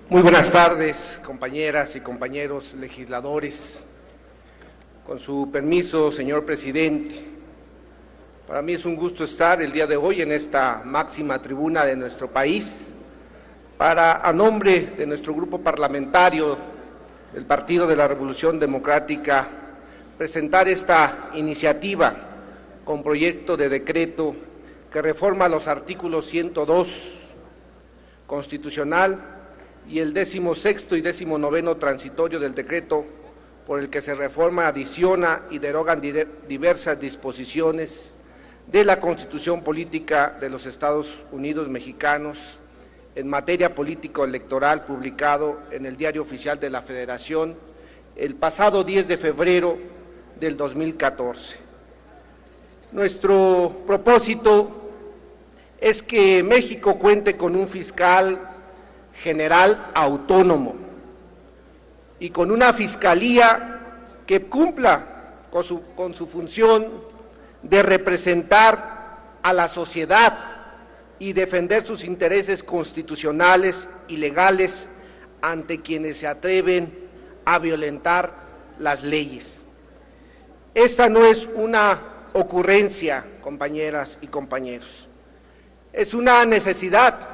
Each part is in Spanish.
Muy buenas tardes, compañeras y compañeros legisladores. Con su permiso, señor presidente, para mí es un gusto estar el día de hoy en esta máxima tribuna de nuestro país para, a nombre de nuestro grupo parlamentario del Partido de la Revolución Democrática, presentar esta iniciativa con proyecto de decreto que reforma los artículos 102 constitucional y el 16º y 19º transitorio del decreto por el que se reforma, adiciona y derogan diversas disposiciones de la Constitución Política de los Estados Unidos Mexicanos en materia político-electoral, publicado en el Diario Oficial de la Federación el pasado 10 de febrero del 2014. Nuestro propósito es que México cuente con un fiscal general autónomo y con una fiscalía que cumpla con su función de representar a la sociedad y defender sus intereses constitucionales y legales ante quienes se atreven a violentar las leyes. Esta no es una ocurrencia, compañeras y compañeros, es una necesidad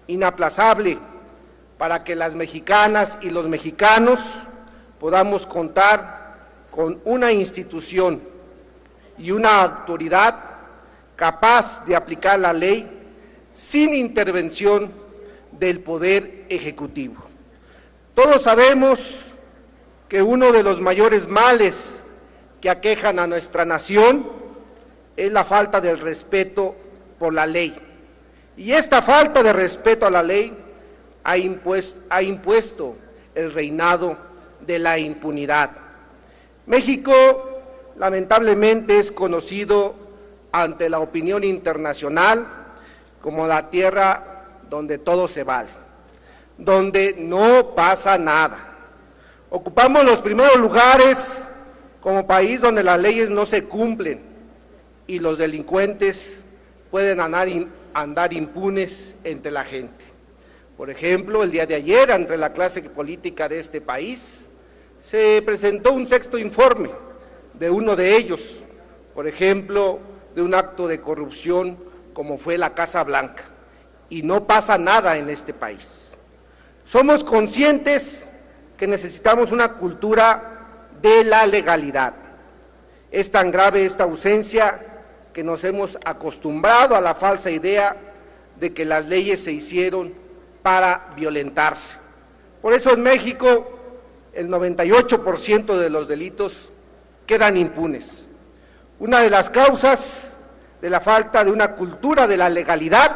inaplazable para que las mexicanas y los mexicanos podamos contar con una institución y una autoridad capaz de aplicar la ley sin intervención del Poder Ejecutivo. Todos sabemos que uno de los mayores males que aquejan a nuestra nación es la falta del respeto por la ley. Y esta falta de respeto a la ley ha impuesto el reinado de la impunidad. México, lamentablemente, es conocido ante la opinión internacional como la tierra donde todo se vale, donde no pasa nada. Ocupamos los primeros lugares como país donde las leyes no se cumplen y los delincuentes pueden andar impunes entre la gente. Por ejemplo, el día de ayer, entre la clase política de este país, se presentó un sexto informe de uno de ellos, por ejemplo, de un acto de corrupción como fue la Casa Blanca, y no pasa nada en este país. Somos conscientes que necesitamos una cultura de la legalidad. Es tan grave esta ausencia que nos hemos acostumbrado a la falsa idea de que las leyes se hicieron para violentarse. Por eso en México el 98% de los delitos quedan impunes. Una de las causas de la falta de una cultura de la legalidad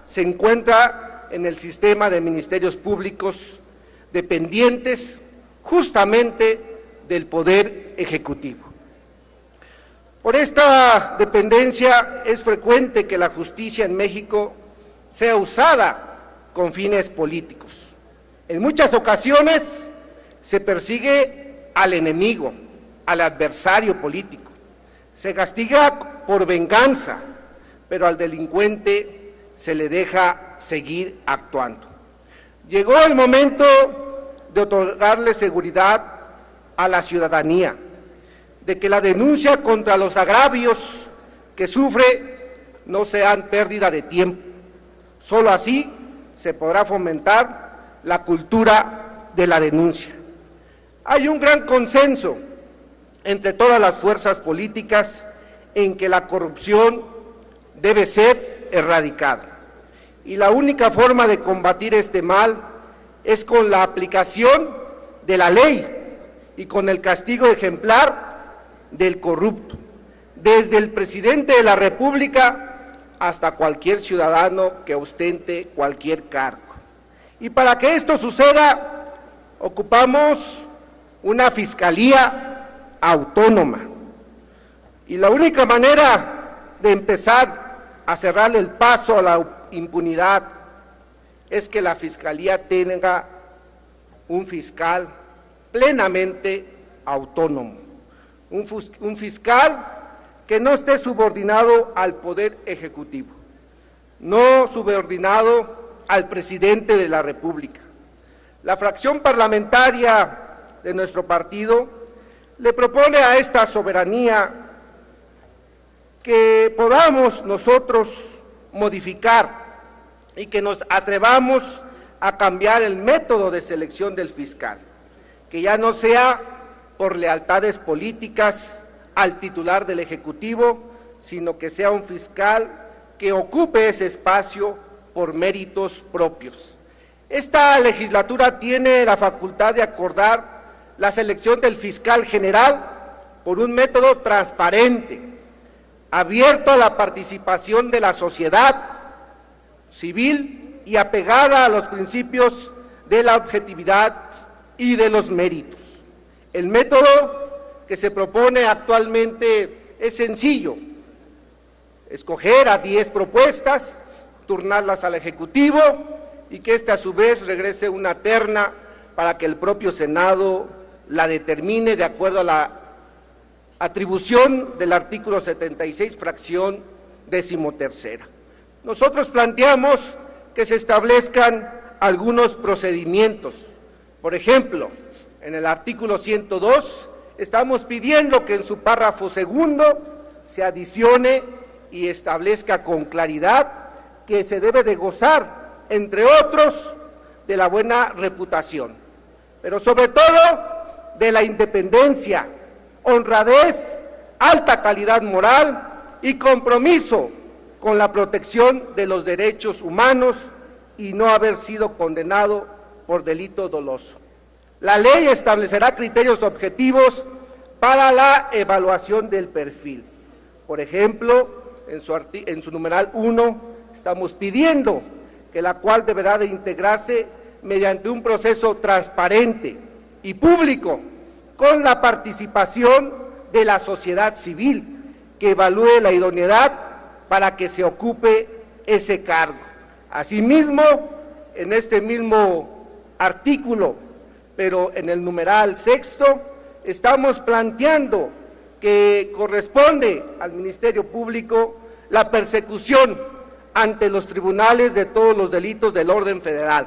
se encuentra en el sistema de ministerios públicos dependientes justamente del Poder Ejecutivo. Por esta dependencia es frecuente que la justicia en México sea usada con fines políticos. En muchas ocasiones se persigue al enemigo, al adversario político, se castiga por venganza, pero al delincuente se le deja seguir actuando. Llegó el momento de otorgarle seguridad a la ciudadanía, de que la denuncia contra los agravios que sufre no sean pérdida de tiempo. Solo así se podrá fomentar la cultura de la denuncia. Hay un gran consenso entre todas las fuerzas políticas en que la corrupción debe ser erradicada. Y la única forma de combatir este mal es con la aplicación de la ley y con el castigo ejemplar del corrupto, desde el presidente de la República hasta cualquier ciudadano que ostente cualquier cargo. Y para que esto suceda, ocupamos una fiscalía autónoma. Y la única manera de empezar a cerrarle el paso a la impunidad es que la fiscalía tenga un fiscal plenamente autónomo. Un fiscal que no esté subordinado al Poder Ejecutivo, no subordinado al presidente de la República, La fracción parlamentaria de nuestro partido le propone a esta soberanía que podamos nosotros modificar y que nos atrevamos a cambiar el método de selección del fiscal, que ya no sea por lealtades políticas al titular del Ejecutivo, sino que sea un fiscal que ocupe ese espacio por méritos propios. Esta legislatura tiene la facultad de acordar la selección del fiscal general por un método transparente, abierto a la participación de la sociedad civil y apegada a los principios de la objetividad y de los méritos. El método que se propone actualmente es sencillo: escoger a 10 propuestas, turnarlas al Ejecutivo y que éste a su vez regrese una terna para que el propio Senado la determine de acuerdo a la atribución del artículo 76, fracción 13ª. Nosotros planteamos que se establezcan algunos procedimientos. Por ejemplo, en el artículo 102 estamos pidiendo que en su párrafo segundo se adicione y establezca con claridad que se debe de gozar, entre otros, de la buena reputación, pero sobre todo de la independencia, honradez, alta calidad moral y compromiso con la protección de los derechos humanos y no haber sido condenado por delito doloso. La ley establecerá criterios objetivos para la evaluación del perfil. Por ejemplo, en su numeral 1 estamos pidiendo que la cual deberá de integrarse mediante un proceso transparente y público con la participación de la sociedad civil que evalúe la idoneidad para que se ocupe ese cargo. Asimismo, en este mismo artículo, pero en el numeral 6, estamos planteando que corresponde al Ministerio Público la persecución ante los tribunales de todos los delitos del orden federal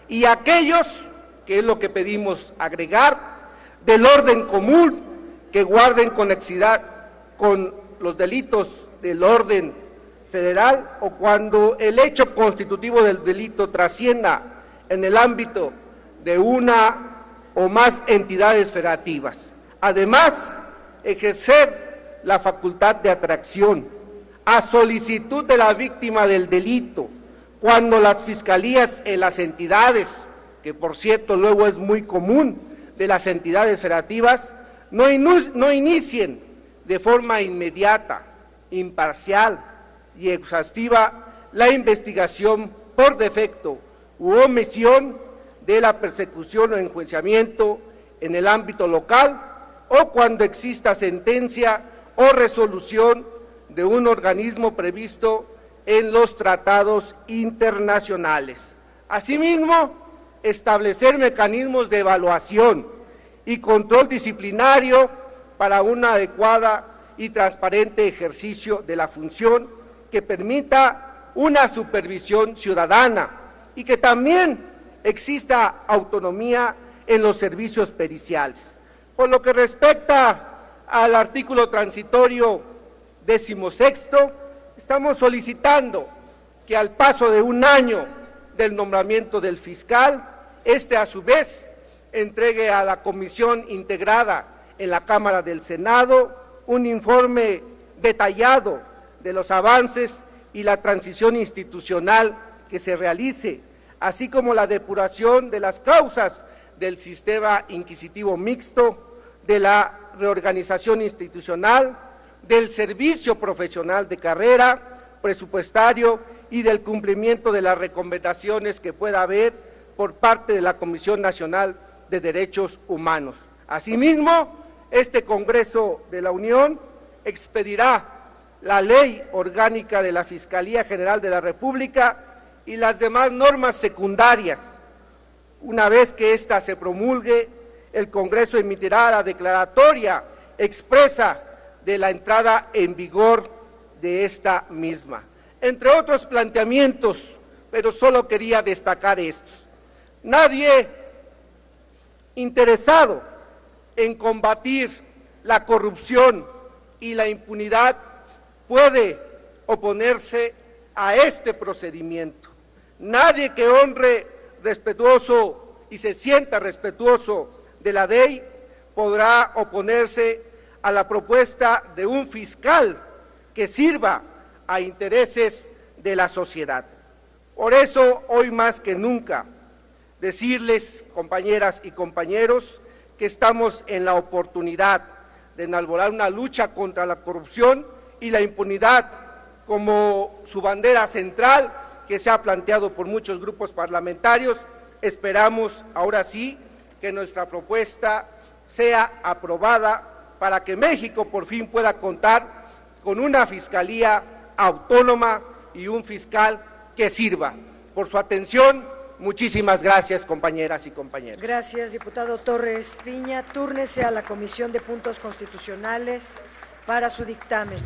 y aquellos, que es lo que pedimos agregar, del orden común, que guarden conexidad con los delitos del orden federal o cuando el hecho constitutivo del delito trascienda en el ámbito de una o más entidades federativas. Además, ejercer la facultad de atracción a solicitud de la víctima del delito, cuando las fiscalías en las entidades, que por cierto luego es muy común, de las entidades federativas, no inicien de forma inmediata, imparcial y exhaustiva la investigación por defecto u omisión de la persecución o enjuiciamiento en el ámbito local o cuando exista sentencia o resolución de un organismo previsto en los tratados internacionales. Asimismo, establecer mecanismos de evaluación y control disciplinario para una adecuada y transparente ejercicio de la función que permita una supervisión ciudadana y que también exista autonomía en los servicios periciales. Por lo que respecta al artículo transitorio 16, estamos solicitando que al paso de un año del nombramiento del fiscal, este a su vez entregue a la comisión integrada en la Cámara del Senado un informe detallado de los avances y la transición institucional que se realice, así como la depuración de las causas del sistema inquisitivo mixto, de la reorganización institucional, del servicio profesional de carrera, presupuestario y del cumplimiento de las recomendaciones que pueda haber por parte de la Comisión Nacional de Derechos Humanos. Asimismo, este Congreso de la Unión expedirá la Ley Orgánica de la Fiscalía General de la República y las demás normas secundarias. Una vez que ésta se promulgue, el Congreso emitirá la declaratoria expresa de la entrada en vigor de esta misma. Entre otros planteamientos, pero solo quería destacar estos. Nadie interesado en combatir la corrupción y la impunidad puede oponerse a este procedimiento. Nadie que honre respetuoso y se sienta respetuoso de la ley podrá oponerse a la propuesta de un fiscal que sirva a intereses de la sociedad. Por eso, hoy más que nunca, decirles, compañeras y compañeros, que estamos en la oportunidad de enarbolar una lucha contra la corrupción y la impunidad como su bandera central que se ha planteado por muchos grupos parlamentarios. Esperamos, ahora sí, que nuestra propuesta sea aprobada para que México por fin pueda contar con una fiscalía autónoma y un fiscal que sirva. Por su atención, muchísimas gracias, compañeras y compañeros. Gracias, diputado Torres Piña. Túrnese a la Comisión de Puntos Constitucionales para su dictamen.